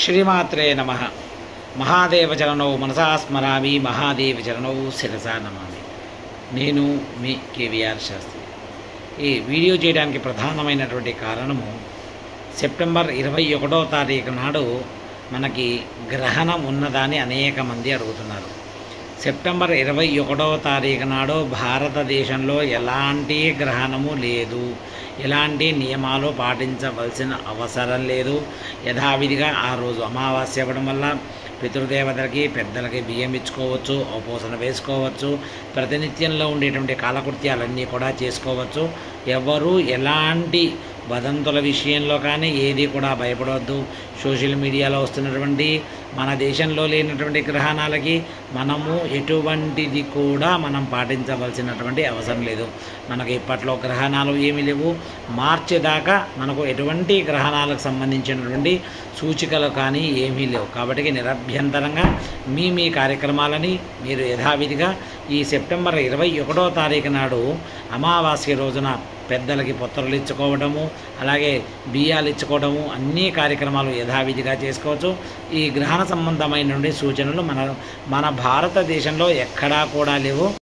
శ్రీమాత్రే నమ. మహాదేవ చరణౌ మనసా స్మరామి, మహాదేవ చరణౌ శిరసా నమామి. నేను మీ కేవీఆర్ శాస్త్రి. ఈ వీడియో చేయడానికి ప్రధానమైనటువంటి కారణము, సెప్టెంబర్ 21వ తారీఖు నాడు మనకి గ్రహణం ఉన్నదని అనేక మంది అడుగుతున్నారు. సెప్టెంబర్ 21వ తారీఖు నాడు భారతదేశంలో ఎలాంటి గ్రహణము లేదు, ఎలాంటి నియమాలు పాటించవలసిన అవసరం లేదు. యథావిధిగా ఆ రోజు అమావాస్య అవ్వడం వల్ల పితృదేవతలకి పెద్దలకి బియ్యం ఇచ్చుకోవచ్చు, ఉపవాసన వేసుకోవచ్చు, ప్రతినిత్యంలో ఉండేటువంటి కాలకృత్యాలన్నీ కూడా చేసుకోవచ్చు. ఎవరు ఎలాంటి వదంతుల విషయంలో కానీ ఏది కూడా భయపడవద్దు. సోషల్ మీడియాలో వస్తున్నటువంటి మన దేశంలో లేనటువంటి గ్రహణాలకి మనము ఎటువంటిది కూడా మనం పాటించవలసినటువంటి అవసరం లేదు. మనకి ఇప్పట్లో గ్రహణాలు ఏమీ లేవు. మార్చి దాకా మనకు ఎటువంటి గ్రహణాలకు సంబంధించినటువంటి సూచికలు కానీ ఏమీ లేవు. కాబట్టి నిరభ్యంతరంగా మీ కార్యక్రమాలని మీరు యథావిధిగా ఈ సెప్టెంబర్ 21వ తారీఖు నాడు అమావాస్య రోజున పెద్దలకి పొత్తలు ఇచ్చుకోవడము, అలాగే బియ్యాలు ఇచ్చుకోవడము, అన్ని కార్యక్రమాలు యథావిధిగా చేసుకోవచ్చు. ఈ గ్రహణ సంబంధమైన సూచనలు మన భారతదేశంలో ఎక్కడా కూడా లేవు.